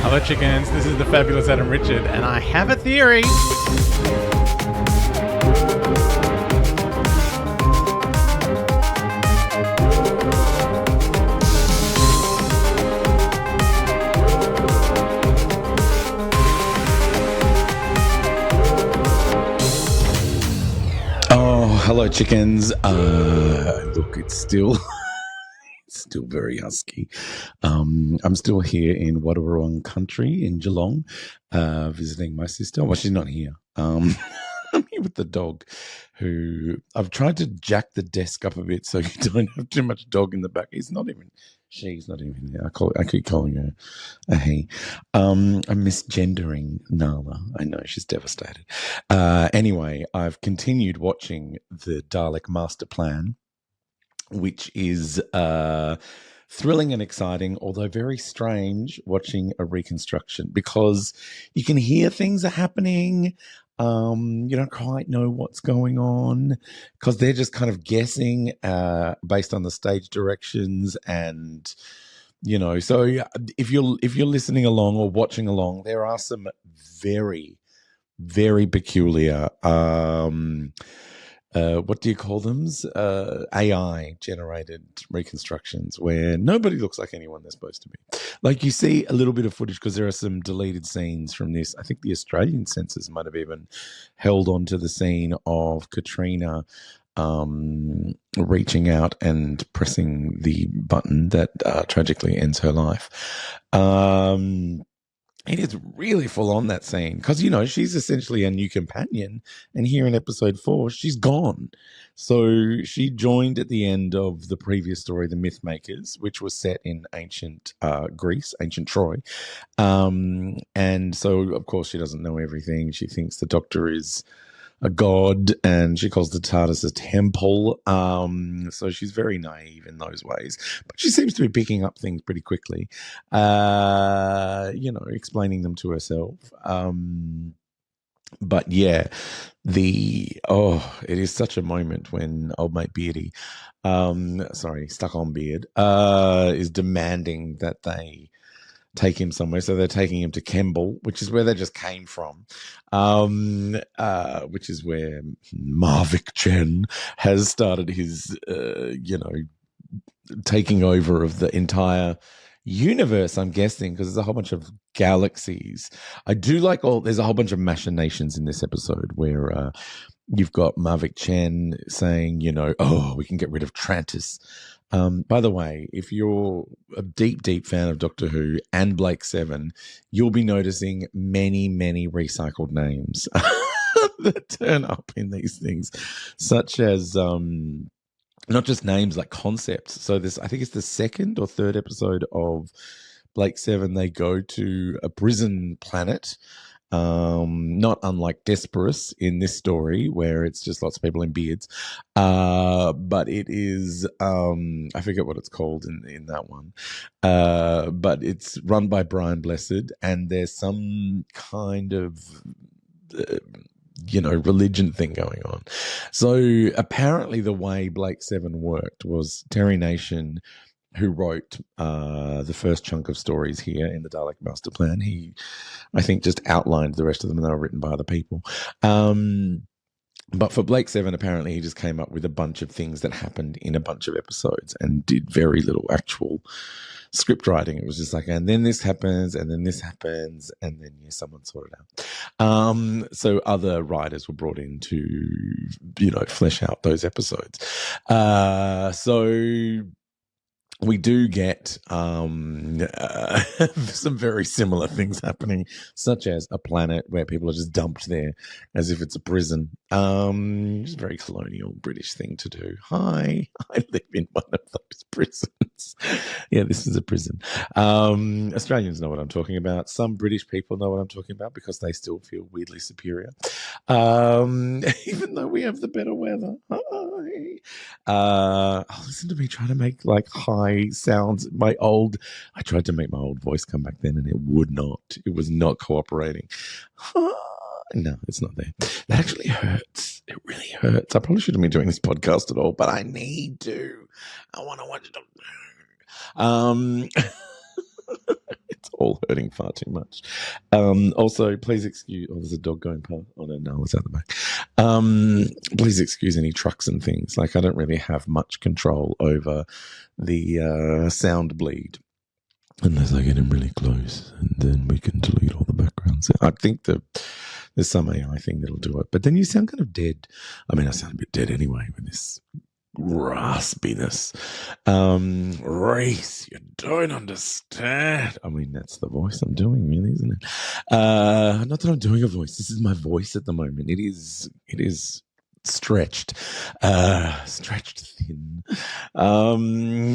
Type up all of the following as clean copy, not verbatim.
Hello, chickens. This is the fabulous Adam Richard, and I have a theory. Oh, hello, chickens. Look, it's still very husky. I'm still here in Wadawurrung country in Geelong, visiting my sister. Well, she's not here. I'm here with the dog, who I've tried to jack the desk up a bit so you don't have too much dog in the back. She's not even there. I keep calling her a he. I'm misgendering Nala. I know, she's devastated. Anyway, I've continued watching the Dalek Masterplan, which is thrilling and exciting, although very strange watching a reconstruction, because you can hear things are happening. You don't quite know what's going on because they're just kind of guessing based on the stage directions, and so if you're listening along or watching along, there are some very, very peculiar what do you call them? AI generated reconstructions where nobody looks like anyone they're supposed to be. Like, you see a little bit of footage because there are some deleted scenes from this. I think the Australian censors might have even held on to the scene of Katrina reaching out and pressing the button that tragically ends her life. It is really full on, that scene, because, she's essentially a new companion. And here in episode 4, she's gone. So she joined at the end of the previous story, The Mythmakers, which was set in ancient Greece, ancient Troy. And so, of course, she doesn't know everything. She thinks the Doctor is a god, and she calls the TARDIS a temple. So she's very naive in those ways, but she seems to be picking up things pretty quickly, explaining them to herself. But yeah, it is such a moment when old mate Beardy, stuck on Beard, is demanding that they take him somewhere. So they're taking him to Kemble, which is where they just came from, which is where Marvick Chen has started his, taking over of the entire universe, I'm guessing, because there's a whole bunch of galaxies. I do like there's a whole bunch of machinations in this episode where you've got Marvick Chen saying, we can get rid of Traitors. By the way, if you're a deep, deep fan of Doctor Who and Blake Seven, you'll be noticing many, many recycled names that turn up in these things, such as not just names, like concepts. So I think it's the second or third episode of Blake Seven. They go to a prison planet, not unlike Desperus in this story, where it's just lots of people in beards. But it is, I forget what it's called in that one. But it's run by Brian Blessed, and there's some kind of religion thing going on. So apparently the way Blake Seven worked was Terry Nation, who wrote the first chunk of stories here in the Dalek Masterplan. He, I think, just outlined the rest of them, and they were written by other people. But for Blake Seven, apparently he just came up with a bunch of things that happened in a bunch of episodes and did very little actual script writing. It was just like, and then this happens, and then this happens, and then someone sorted out. So other writers were brought in to, flesh out those episodes. So we do get some very similar things happening, such as a planet where people are just dumped there as if it's a prison. It's a very colonial British thing to do. Hi, I live in one of those prisons. Yeah, this is a prison. Australians know what I'm talking about. Some British people know what I'm talking about because they still feel weirdly superior, even though we have the better weather. Hi. Listen to me trying to make like high sounds. I tried to make my old voice come back then, and it was not cooperating. No, it's not there. That actually hurts. It really hurts. I probably shouldn't be doing this podcast at all, but I need to. I want to watch it. It's all hurting far too much. Also, please excuse. Oh, there's a dog going past. Oh no, it's out the back. Please excuse any trucks and things. Like I don't really have much control over the sound bleed. Unless I get him really close, and then we can delete all the backgrounds. I think there's some AI thing that'll do it. But then you sound kind of dead. I mean, I sound a bit dead anyway with this raspiness. Reese, you don't understand. I mean, that's the voice I'm doing, really, isn't it? Not that I'm doing a voice. This is my voice at the moment. It is stretched thin,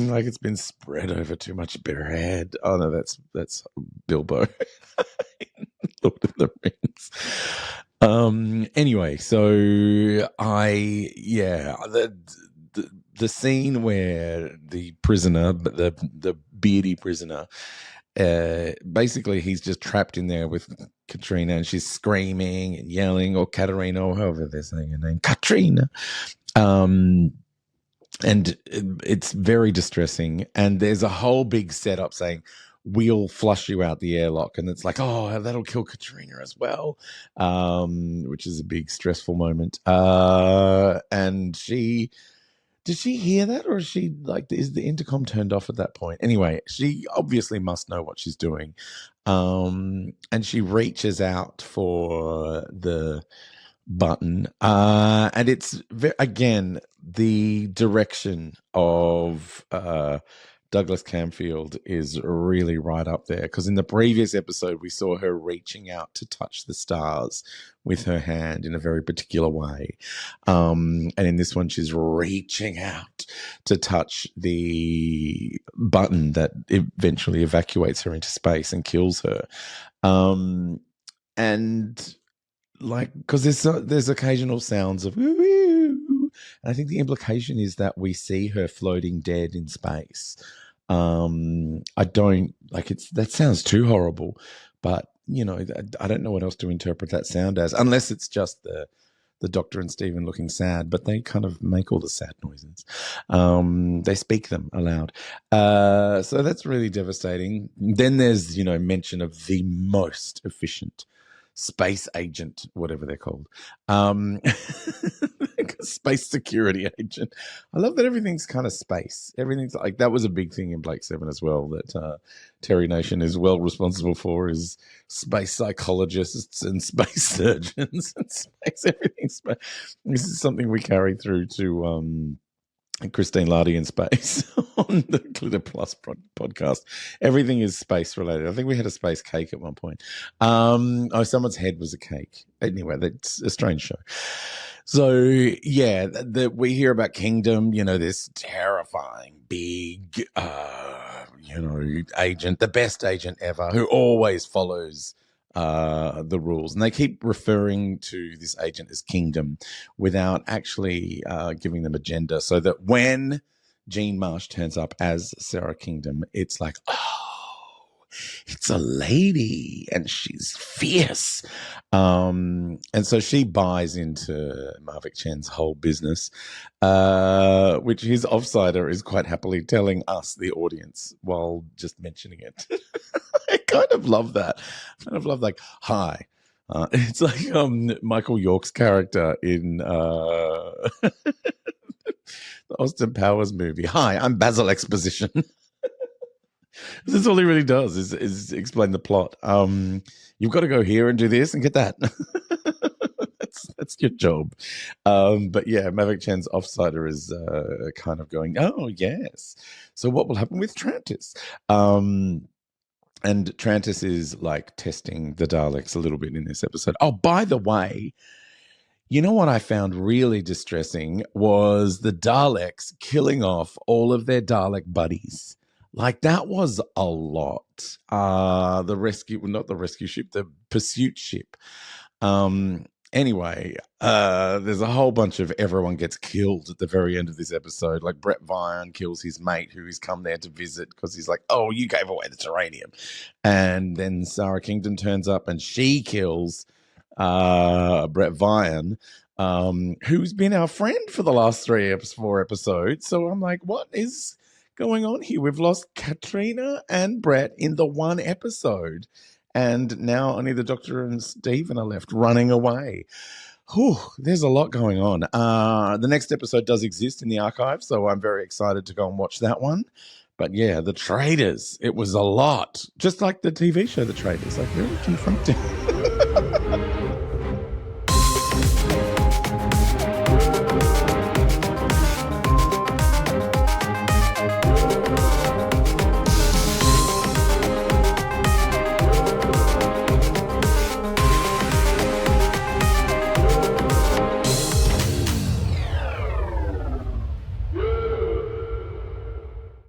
like it's been spread over too much bread. Oh no, that's Bilbo. Lord of the Rings. Anyway, so the scene where the prisoner, the beardy prisoner, basically he's just trapped in there with Katrina, and she's screaming and yelling, or Katerina, or however they're saying her name, Katrina. And it's very distressing. And there's a whole big setup saying, we'll flush you out the airlock. And it's like, oh, that'll kill Katrina as well, which is a big stressful moment. And did she hear that, or is she like, is the intercom turned off at that point? Anyway, she obviously must know what she's doing. And she reaches out for the button. And it's, again, the direction of Douglas Camfield is really right up there, because in the previous episode we saw her reaching out to touch the stars with her hand in a very particular way, and in this one she's reaching out to touch the button that eventually evacuates her into space and kills her, and like, because there's occasional sounds of woo woo, and I think the implication is that we see her floating dead in space. I don't like it. That sounds too horrible, but you know, I don't know what else to interpret that sound as, unless it's just the Doctor and Stephen looking sad, but they kind of make all the sad noises. They speak them aloud. So that's really devastating. Then there's, mention of the most efficient space agent, whatever they're called. Space security agent. I love that everything's kind of space. Everything's like, that was a big thing in Blake 7 as well, that Terry Nation is well responsible for, is space psychologists and space surgeons and space everything. This is something we carry through to Christine Lardy in space on the Glitter Plus podcast. Everything is space related. I think we had a space cake at one point. Someone's head was a cake. Anyway, that's a strange show. So yeah, we hear about Kingdom, this terrifying big, agent, the best agent ever, who always follows the rules, and they keep referring to this agent as Kingdom without actually giving them a gender, so that when Jean Marsh turns up as Sarah Kingdom, it's like, oh, it's a lady and she's fierce. And so she buys into Marvick Chen's whole business, which his offsider is quite happily telling us, the audience, while just mentioning it. I kind of love that. Like, hi. It's like Michael York's character in the Austin Powers movie. Hi, I'm Basil Exposition. That's all he really does is explain the plot. You've got to go here and do this and get that. That's your job. But yeah, Maverick Chan's offsider is kind of going, oh yes. So what will happen with Traitors? And Traitors is like testing the Daleks a little bit in this episode. Oh, by the way, you know what I found really distressing was the Daleks killing off all of their Dalek buddies. Like, that was a lot. Not the rescue ship, the pursuit ship. Anyway, there's a whole bunch of everyone gets killed at the very end of this episode. Like, Brett Vian kills his mate who he's come there to visit because he's like, oh, you gave away the terranium. And then Sarah Kingdom turns up and she kills Brett Vian, who's been our friend for the last 4 episodes. So I'm like, what is going on here? We've lost Katrina and Brett in the one episode. And now only the Doctor and Stephen are left running away. Whew, there's a lot going on. The next episode does exist in the archive, so I'm very excited to go and watch that one. But yeah, the Traitors, it was a lot. Just like the TV show, The Traitors, like very confronting.